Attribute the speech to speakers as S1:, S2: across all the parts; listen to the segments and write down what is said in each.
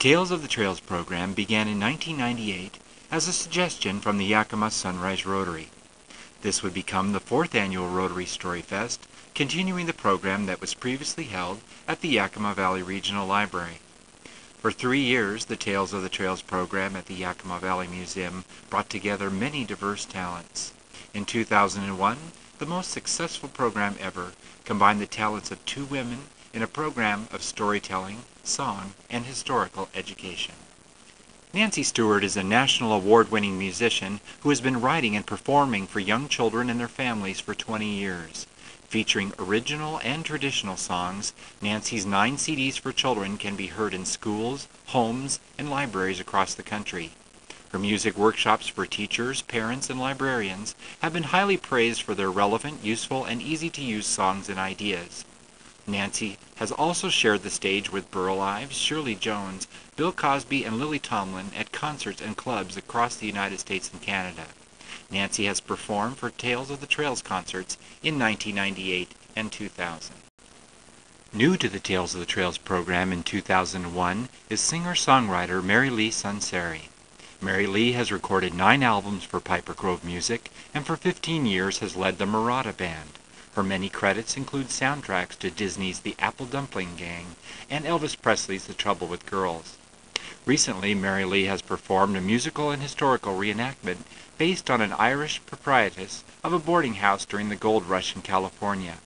S1: Tales of the Trails program began in 1998 as a suggestion from the Yakima Sunrise Rotary. This would become the 4th Annual Rotary Storyfest, continuing the program that was previously held at the Yakima Valley Regional Library. For 3 years, the Tales of the Trails program at the Yakima Valley Museum brought together many diverse talents. In 2001, the most successful program ever combined the talents of 2 women in a program of storytelling, song, and historical education. Nancy Stewart is a national award-winning musician who has been writing and performing for young children and their families for 20 years. Featuring original and traditional songs, Nancy's 9 CDs for children can be heard in schools, homes, and libraries across the country. Her music workshops for teachers, parents, and librarians have been highly praised for their relevant, useful, and easy-to-use songs and ideas. Nancy has also shared the stage with Burl Ives, Shirley Jones, Bill Cosby, and Lily Tomlin at concerts and clubs across the United States and Canada. Nancy has performed for Tales of the Trails concerts in 1998 and 2000. New to the Tales of the Trails program in 2001 is singer-songwriter MaryLee Sunseri. MaryLee has recorded 9 albums for Piper Grove Music and for 15 years has led the Murata Band. Her many credits include soundtracks to Disney's The Apple Dumpling Gang and Elvis Presley's The Trouble with Girls. Recently, MaryLee has performed a musical and historical reenactment based on an Irish proprietress of a boarding house during the gold rush in California.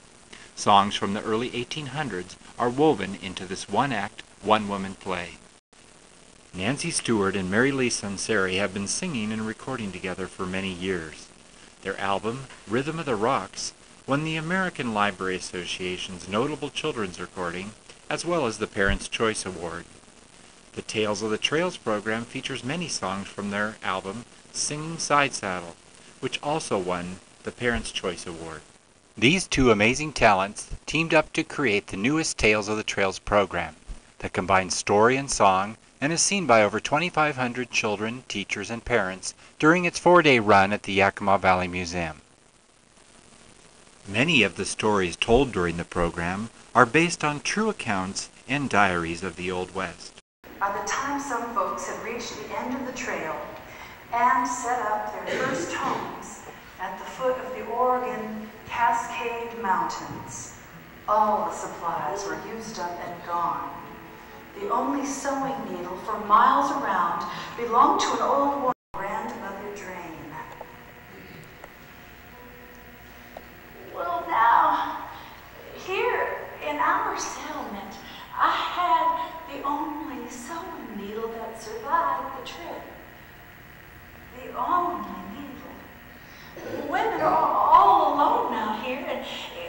S1: Songs from the early 1800s are woven into this one-act, one-woman play. Nancy Stewart and MaryLee Sunseri have been singing and recording together for many years. Their album, Rhythm of the Rocks, won the American Library Association's Notable Children's Recording, as well as the Parents' Choice Award. The Tales of the Trails program features many songs from their album, Singing Side Saddle, which also won the Parents' Choice Award. These 2 amazing talents teamed up to create the newest Tales of the Trails program that combines story and song and is seen by over 2,500 children, teachers, and parents during its 4-day run at the Yakima Valley Museum. Many of the stories told during the program are based on true accounts and diaries of the Old West.
S2: By the time some folks had reached the end of the trail and set up their first homes at the foot of the Oregon Cascade Mountains, all the supplies were used up and gone. The only sewing needle for miles around belonged to an old woman, grandmother Drain. Well, now, here in our settlement, I had the only sewing needle that survived the trip. The only needle. Women are all alone out here, and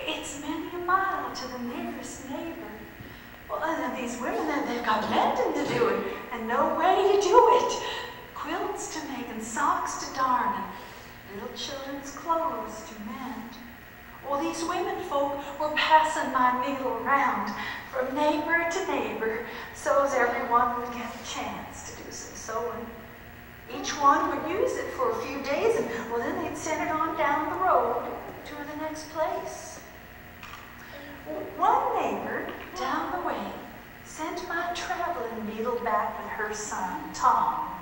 S2: it's many a mile to the nearest neighbor. Well, and these women, they've got mending to do and no way to do it. Quilts to make and socks to darn and little children's clothes to mend. Well, these women folk were passing my needle around from neighbor to neighbor so as everyone would get a chance to do some sewing. Each one would use it for a few days and, well, then they'd send it on down the road to the next place. One neighbor down the way sent my traveling needle back with her son, Tom.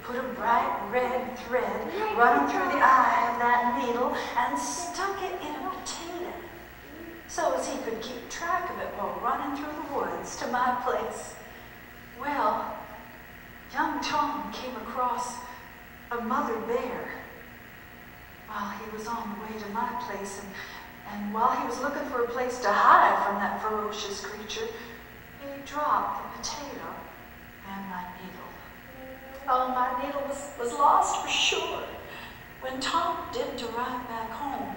S2: Put a bright red thread running through the eye of that needle and stuck it in a potato so as he could keep track of it while running through the woods to my place. Well, young Tom came across a mother bear while he was on the way to my place, and while he was looking for a place to hide from that ferocious creature, he dropped the potato and my needle. Oh, my needle was lost for sure. When Tom didn't arrive back home,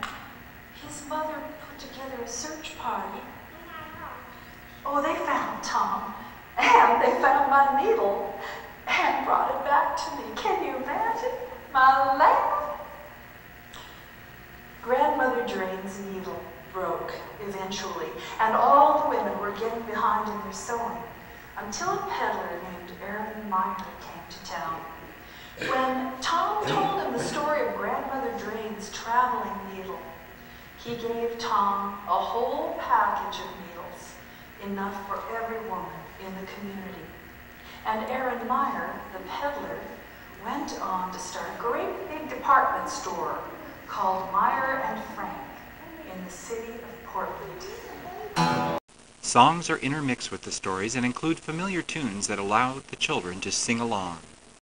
S2: his mother put together a search party. Oh, they found Tom, and they found my needle, and brought it back to me. Can you imagine? My lad? Grandmother Drain's needle broke eventually, and all the women were getting behind in their sewing until a peddler named Aaron Meyer came to town. When Tom told him the story of Grandmother Drain's traveling needle, he gave Tom a whole package of needles, enough for every woman in the community. And Aaron Meyer, the peddler, went on to start a great big department store called Meyer and Frank in the city of Portland.
S1: Songs are intermixed with the stories and include familiar tunes that allow the children to sing along.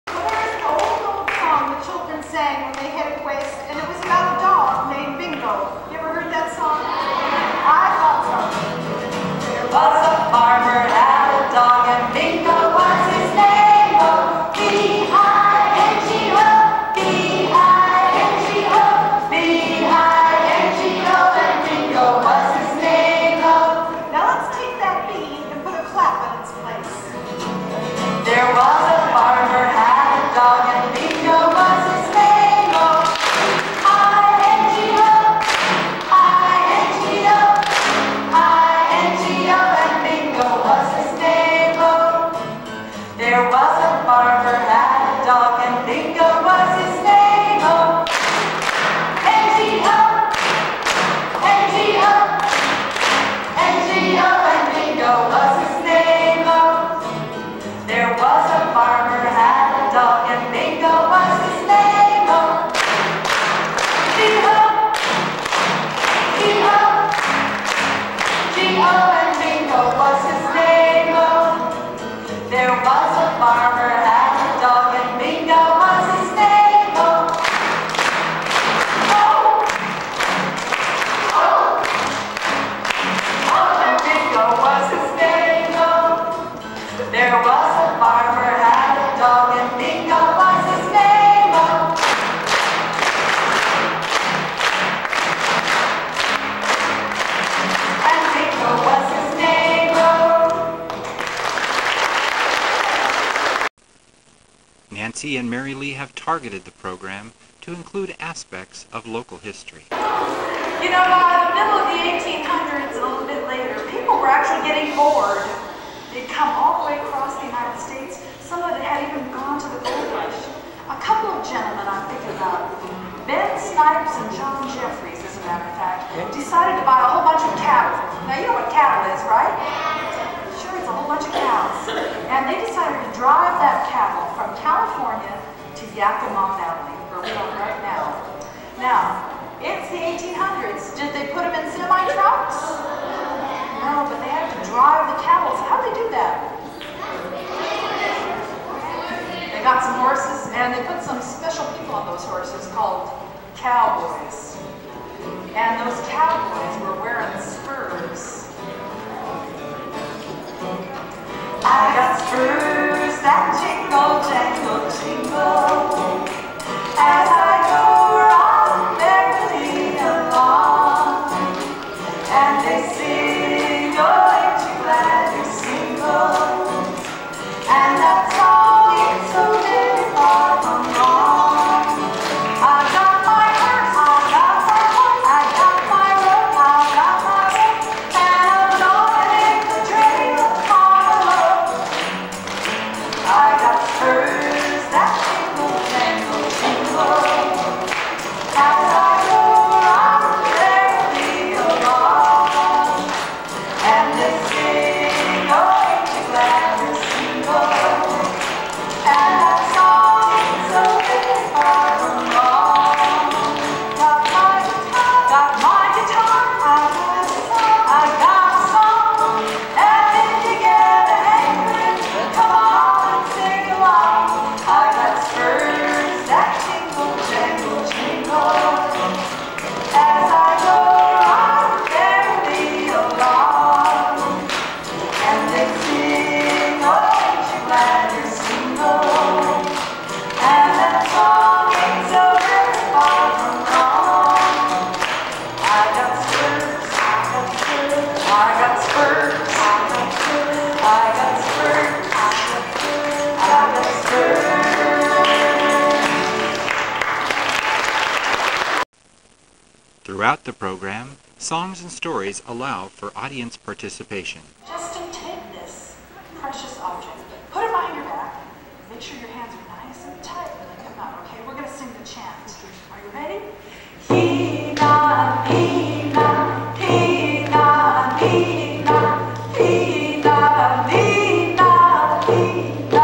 S3: Well, there's an old song the children sang when they headed west, and it was about a dog named Bingo. You ever heard that song? I thought so. There was a farmer had a dog, and Bingo was his name. Oh, B-I-N-G-O, B-I-N-G-O, B-I-N-G-O, and Bingo was his name. Oh, now let's take that B and put a clap in its place. There was a farmer had a dog, and Bingo was his name. Oh, I-N-G-O, I-N-G-O, I-N-G-O, and Bingo was his name. Oh, there was a farmer had a dog, and Bingo was his name. Oh, N-G-O, N-G-O, N-G-O, and Bingo was his name. Oh, there was a farmer had a dog, and Bingo was his name. Oh, G-O, G-O, G-O, and Bingo was his name. Oh, there was a farmer had a dog, and Bingo was his name. Oh, oh, oh, oh, and Bingo was his name. Oh, there was a farmer had a dog, and Bingo was his name. Oh, and Bingo was his name. Oh.
S1: Nancy and MaryLee have targeted the program to include aspects of local history.
S3: You know, by the middle of the 1800s, a little bit later, people were actually getting bored. They'd come all the way across the United States. Some of it had even gone to the gold rush. A couple of gentlemen I'm thinking about, Ben Snipes and John Jeffries, as a matter of fact, decided to buy a whole bunch of cattle. Now, you know what cattle is, right? Sure, it's a whole bunch of cows. And they decided to drive that cattle from California to Yakima Valley, where we are right now. Now, it's the 1800s. Did they put them in semi-trucks? No, but they had to drive the cattle. So how do they do that? They got some horses, and they put some special people on those horses called cowboys. And those cowboys were wearing spurs. I got spurs that jingle, jangle, jingle, as I go round merrily along, and they sing, oh, ain't you glad you're single, and that song ain't so very far from wrong. I got my horse, I got my horse, I got my rope, I got my rope, and I'm gonna make the trail follow. I got spurs that jingle, jangle, jingle, as I go round merrily along, and they sing, oh, ain't you glad you're single, and that song ain't so very far from wrong. Got my guitar, I got a song, and if you get a hankering, come on and sing along. I got spurs that jingle, jangle, jingle, as I go round merrily along, and they sing, oh, ain't you glad you're single, and that song ain't so very far from wrong. I got spurs, I got spurs, I got spurs, I got spurs, I got spurs, I got spurs.
S1: Throughout the program, songs and stories allow for audience participation.
S2: Just to take this precious object, put it behind your back, make sure your hands are nice and tight when they come out, okay? We're going to sing the chant. Are you ready? He-na, he-na, he-na, he-na, he-na, he-na, he-na.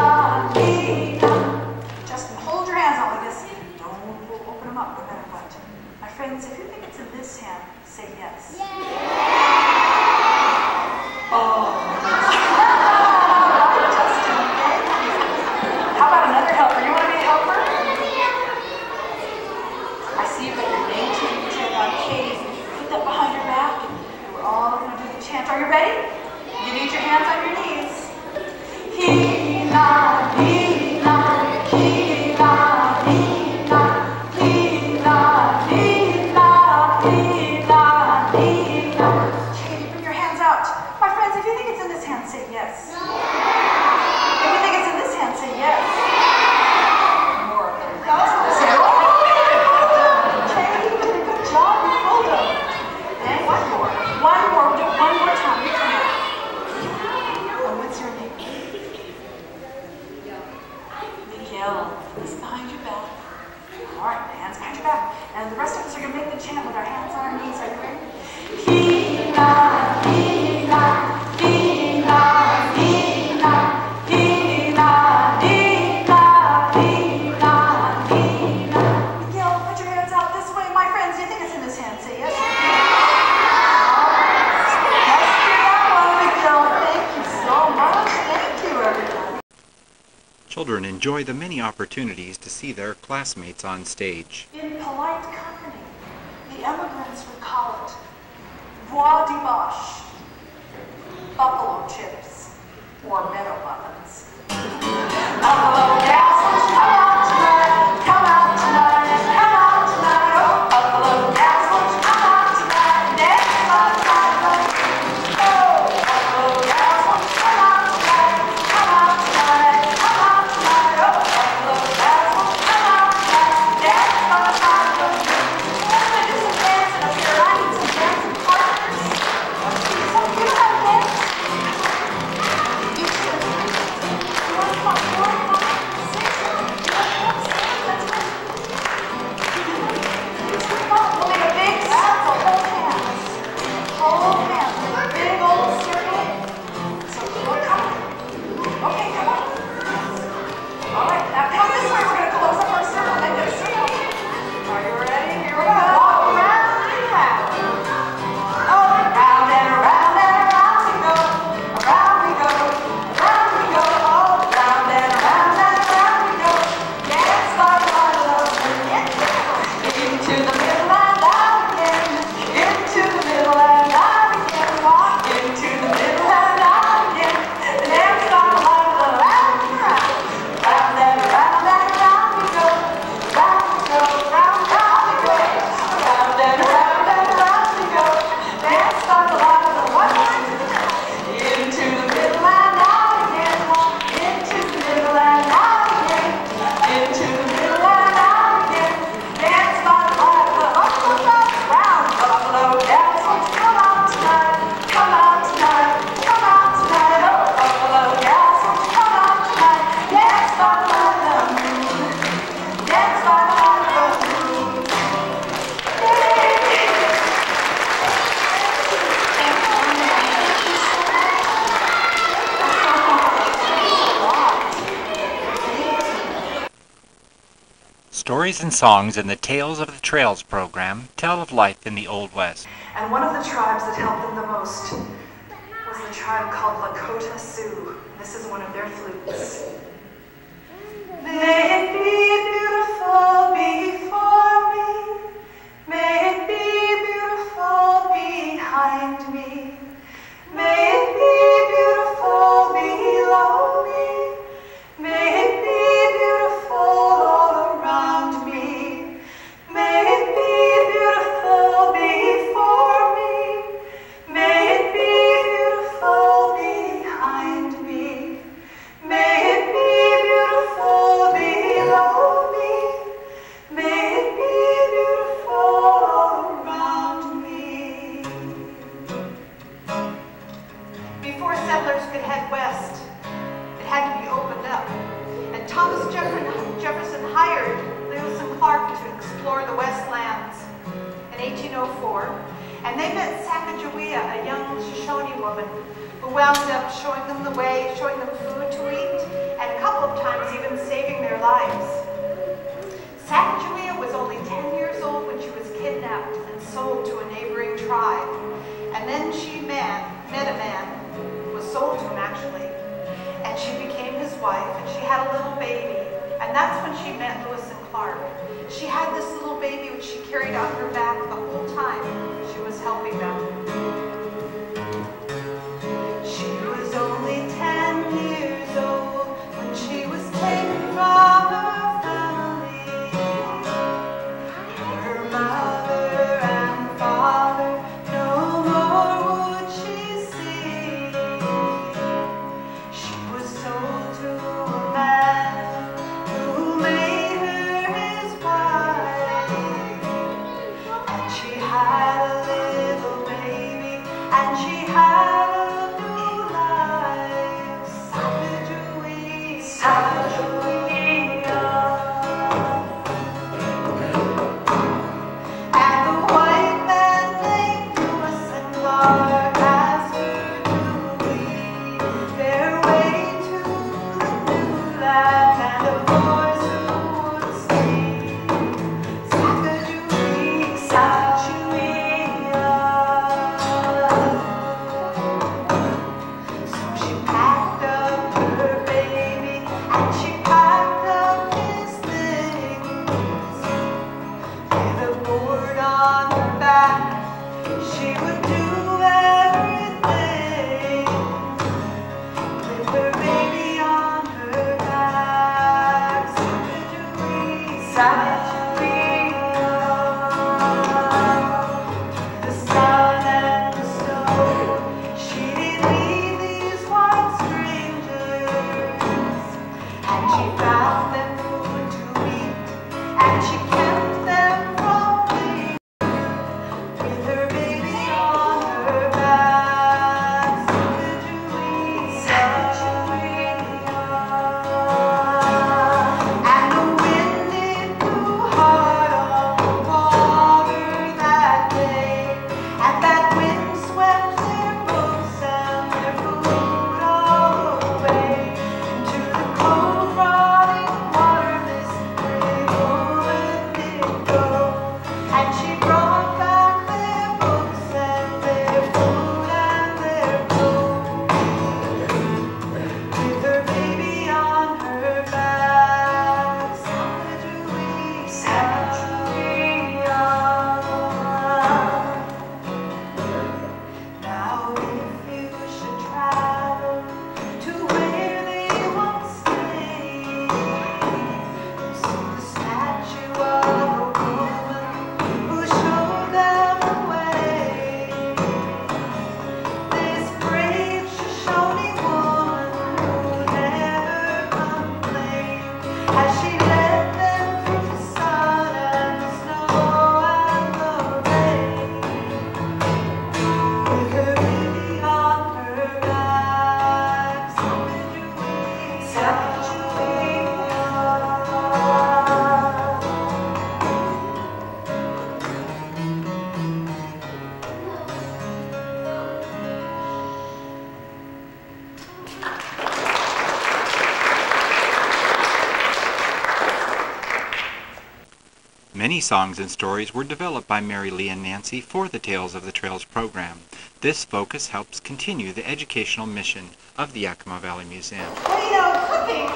S2: hand, say yes. How about another helper? You want to be a helper? I see you got your name chant on Katie. Put that behind your back. We're all going to do the chant. Are you ready? You need your hands on your knees. He-la, he-la, he-la, he-la, he-la, he-la, he-la, he-la. Katie, bring your hands out. My friends, if you think it's in this hand, say yes. If you think it's in this hand, say yes. More of them. Say, oh, Katie, you did a good job. You pulled them. And one more. One more. We'll do it one more time. Your turn. Oh, what's your name? Miguel. This is behind your back. All right, hands behind your back. And the rest of us are going to make the chant with our hands on our knees. Are you ready? He-la, he-la, he-la, he-la, he-la, he-la, he-la, he-la. Miguel, put your hands out this way. My friends, do you think it's in this hand? Say yes. Let's do that one, Miguel. Thank you so much. Thank you, everybody.
S1: Children enjoy the many opportunities to see their classmates on stage.
S2: In polite company, the emigrants would call it bois de vache, buffalo chips, or meadow muffins. Buffalo gals, come out tonight, come out tonight, come out tonight. Oh, buffalo gals, come out tonight, dance all night. Oh, buffalo gals, come out tonight, come out tonight, come out tonight. Oh, buffalo gals, come out tonight, dance all night. I'm gonna do some dancing up here. I need some dancing partners. So you have dance. You too. You want to come? You want to come? Sing. You want to come? Sing. Let's go. You two come on. We'll make a big circle. Hold hands. Hold hands. Make a big old circle. So we'll come. Okay, come on. All right, now come this way. We're going to close up our circle. Make it a circle. Are you ready? Here we go. Walk around and round. Oh, round and around we go. Around we go. Around we go. Oh, round and around we go. Dance like one of those. Into the middle and out again. Into the middle and out again. Walk into the middle and out again. Dance like one of those. Round and around. Round and around we go. Round we go. Round we go. Round and around we go. Dance like one of those. One more time. Into the middle and out again. Walk into the middle and out again. Into the middle and out again. Dance like one of those. Round buffalo gals, come out tonight. Come out tonight. Come out tonight. Oh, buffalo gals, come out tonight. Dance like one of those. Dance like one of those.
S1: Stories and songs in the Tales of the Trails program tell of life in the Old West.
S2: And one of the tribes that helped them the most was the tribe called Lakota Sioux. This is one of their flutes. May it be beautiful before me. May it be beautiful behind me. May it be beautiful below me. May it be beautiful all around me. May it be beautiful before me. May it be beautiful behind me. May it be beautiful below me. May it be beautiful all around me.
S4: Before settlers could head west, it had to be opened up. And Thomas Jefferson hired Lewis and Clark to explore the Westlands in 1804. And they met Sacagawea, a young Shoshone woman, who wound up showing them the way, showing them food to eat, and a couple of times even saving their lives. Sacagawea was only 10 years old when she was kidnapped and sold to a neighbor. tribe. And then she met a man, was sold to him actually, and she became his wife, and she had a little baby. And that's when she met Lewis and Clark. She had this little baby which she carried on her back the whole time she was helping them. She was only 10 years old when she was taken from her family. Her mother and father no more would she see. She was sold to a man who made her his wife, and she had a little baby, and she had a new life. Sacagawea, Sacagawea. And the white man named Lewis and Clark asked her to lead their way to the new land, and a voice who would sing, Sacagawea, Sacagawea. So she packed up her baby, and she packed up his things. With a board on her back, she would do everything. With her baby on her back, Sacagawea, Sacagawea. Through the sun and the snow, she did lead these white strangers, and she found them food to eat, and she kept them from danger. With her baby on her back, Sacagawea, Sacagawea. And the wind it blew hard on the water that day, and that wind swept their books and their food all away into the cold, rotting water. This brave woman did go, and she brought back their books and their food and their clothes. With her baby on her back, Sacagawea, Sacagawea. Now if you should travel to where they once stayed, you'll see the statue of a woman who showed them the way. This brave Shoshone woman who never complained, as she led them through the sun and the snow and the rain. With her baby on her back, Sacagawea, Sacagawea.
S1: Many songs and stories were developed by MaryLee and Nancy for the Tales of the Trails program. This focus helps continue the educational mission of the Yakima Valley Museum.
S4: Well, you know, cooking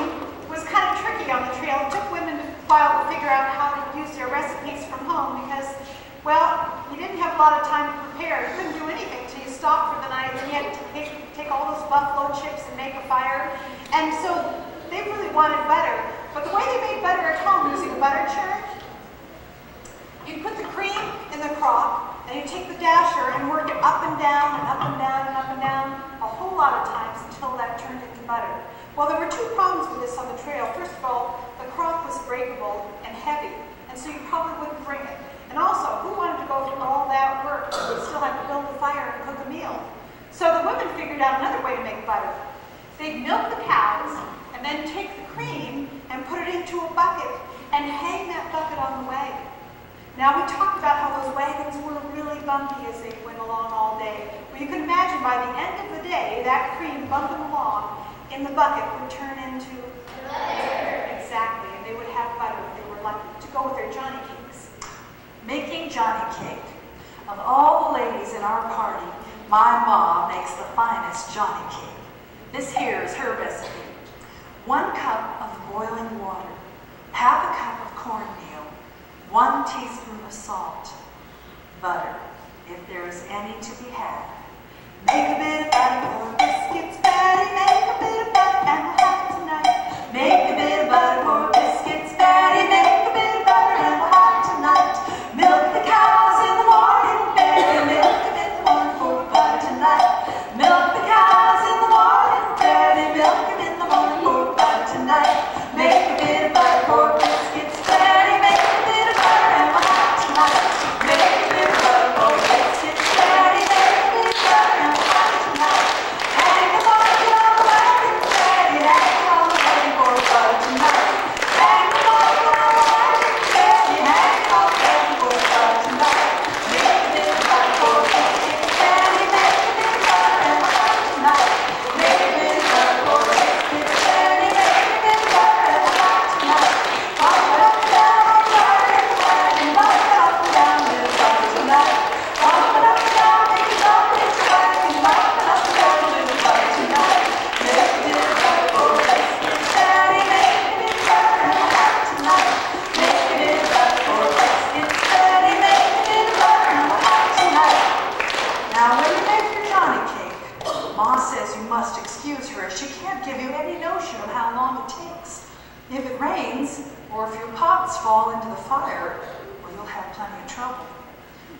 S4: was kind of tricky on the trail. It took women a while to figure out how to use their recipes from home because, well, you didn't have a lot of time to prepare. You couldn't do anything until you stopped for the night, and you had to take all those buffalo chips and make a fire. And so they really wanted butter. But the way they made butter at home using a butter churn, you put the cream in the crock, and you take the dasher and work it up and down and up and down and up and down a whole lot of times until that turned into butter. Well, there were two problems with this on the trail. First of all, the crock was breakable and heavy, and so you probably wouldn't bring it. And also, who wanted to go through all that work? You still have to build a fire and cook a meal. So the women figured out another way to make butter. They'd milk the cows and then take the cream and put it into a bucket and hang that bucket on the wagon. Now, we talked about how those wagons were really bumpy as they went along all day. Well, you can imagine by the end of the day, that cream bumping along in the bucket would turn into butter. Exactly, and they would have butter if they were lucky to go with their Johnny cakes.
S2: Making Johnny cake. Of all the ladies in our party, my ma makes the finest Johnny cake. This here is her recipe. 1 cup of boiling water, half a cup of cornmeal, 1 teaspoon of salt, butter, if there is any to be had. Make a bit of butter for biscuits, Patty. Make a bit of butter and we'll have it tonight. Make a bit of butter for biscuits, Patty. Make a bit of butter and we'll have it tonight. Milk the cows in the morning, Patty. Milk them in the morning for butter tonight. Milk the cows in the morning, Patty. Milk them in the morning for butter tonight. Make a bit of butter for biscuits, Patty. Make a bit of butter and we'll have it tonight. Make a bit of butter for biscuits, Patty. Make a bit of butter and we'll have it tonight. Hang the monkey on the wagon, Patty. Hang it on the wagon for butter tonight. Hang the monkey on the wagon, Patty. Hang it on the wagon for butter tonight. Make a bit of butter for biscuits, Patty. Make a bit of butter and we'll have it tonight. Make a bit of butter for biscuits, Patty. Make a bit of butter and we'll have it tonight. Bump it up and down on the wagon, bump it up and down with butter tonight. Bump it up and down, make it up, it's a wagon, bump it up and down with butter tonight. Make a bit of butter for biscuits, Patty. Make a bit of butter and we'll have it tonight. Make a bit of butter for biscuits, Patty. Make a bit of butter and we'll have it tonight. Now, when you make your Johnny cake, Ma says you must excuse her as she can't give you any notion of how long it takes. If it rains, or if your pots fall into the fire, well, you'll have plenty of trouble.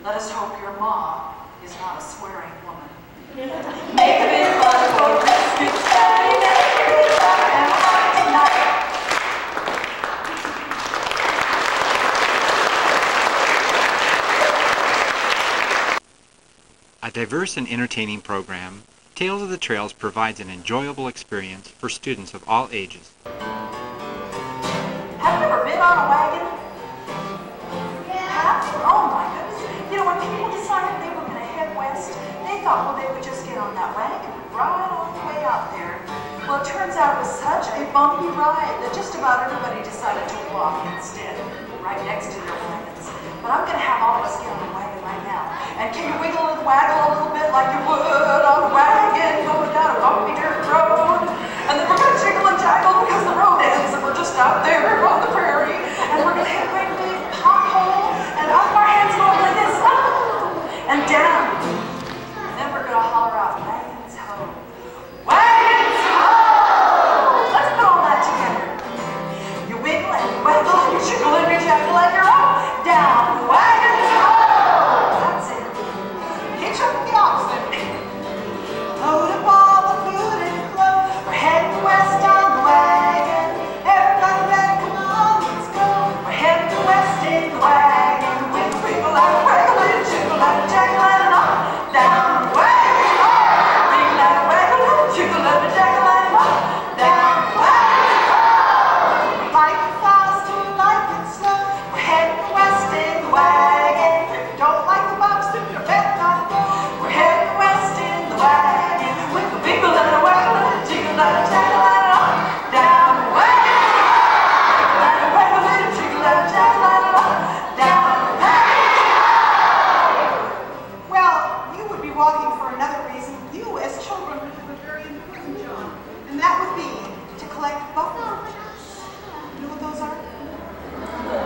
S2: Let us hope your ma is not a swearing woman. Make a bit of butter for biscuits, Patty. Make a bit of butter and we'll have it tonight.
S1: A diverse and entertaining program, Tales of the Trails provides an enjoyable experience for students of all ages.
S2: Have you ever been on a wagon? Yeah. Oh my goodness. You know, when people decided they were going to head west, they thought, well, they would just get on that wagon and ride all the way out there. Well, it turns out it was such a bumpy ride that just about everybody decided to walk instead, right next to their wagons. But I'm going to have all of us get on a wagon right now. And can you wiggle and waggle a little bit like you would on a wagon going down a bumpy dirt road? And then we're going to jiggle and jaggle because the road ends and we're just out there on the prairie. And we're going to hit a great big pothole and up our hands going like this, up and down. And then we're going to holler out, wagons ho. Wagons ho! Let's put all that together. You wiggle and you waggle and you jiggle and you jaggle and you're up, down, wagons ho! That's it. Hitch up the oxen. Load up all the food and flow. We're heading west on the wagon. Everybody better come on, let's go. We're heading west in the wagon. Wiggle, wiggle, and waggle and jiggle and jaggle and up, down, wagon ho! Wiggle and waggle and jiggle and jaggle and up, down, wagon ho! Like it fast or like it slow. We're heading west in the wagon. Don't like the box, then you better not go. We're heading west in the wagon. With a wiggle and a waggle and a jiggle and a jaggle and a up, down, wagon ho! Wiggle and a waggle and a jiggle and a jaggle and a up, down, wagon ho!
S4: Well, you would be walking for another reason. You, as children, would have a very important job, and that would be to collect buffalo chips. You know what those are?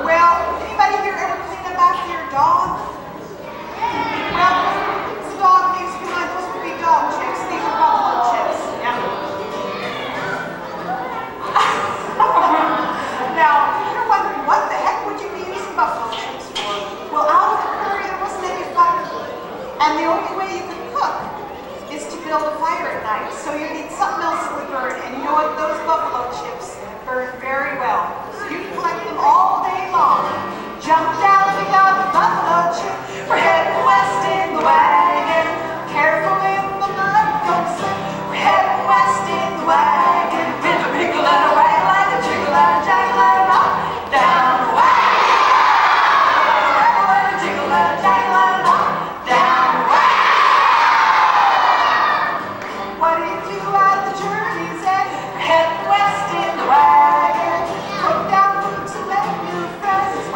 S4: Well, anybody here ever clean up after your dog? Well, this dog leaves behind, those would be dog chips. These are buffalo chips. Yeah. Now, you're wondering, what the heck would you be using buffalo chips for? Well, out of the prairie, there wasn't any firewood. And the only way you could cook is to build a fire at night. So you need something else that would burn. And you know what? Those buffalo chips burn very well. So you can collect them all day long. Jump down, we got the buffalo chip. We're heading west in the wagon. Careful in the mud, don't slip. We're heading west in the wagon. With a wiggle and a waggle and a jiggle and a jaggle and a up, down the wagon. Wiggle and a jiggle and a jaggle and a up, down the wagon. What do you do at the journey's end? We're heading west in the wagon. Put down roots and make new friends.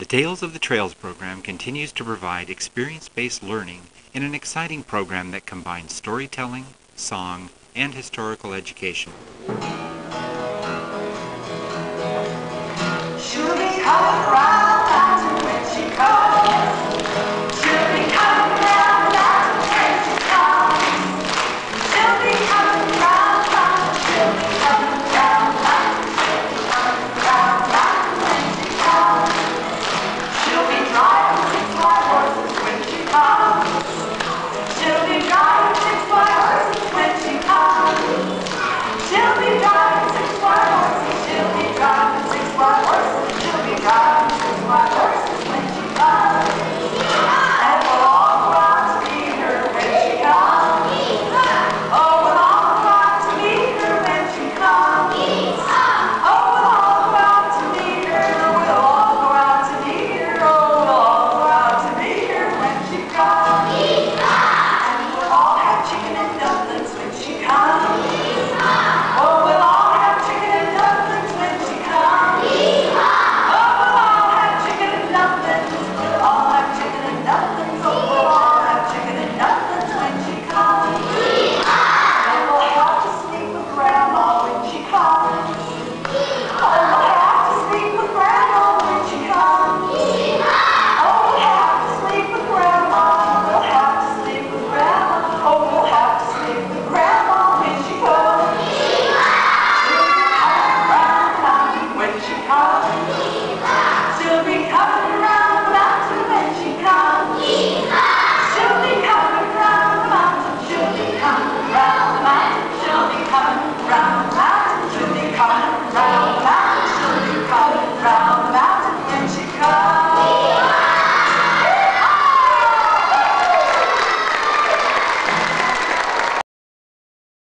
S1: Tales of the Trails program continues to provide experience-based learning in an exciting program that combines storytelling, song, and historical education.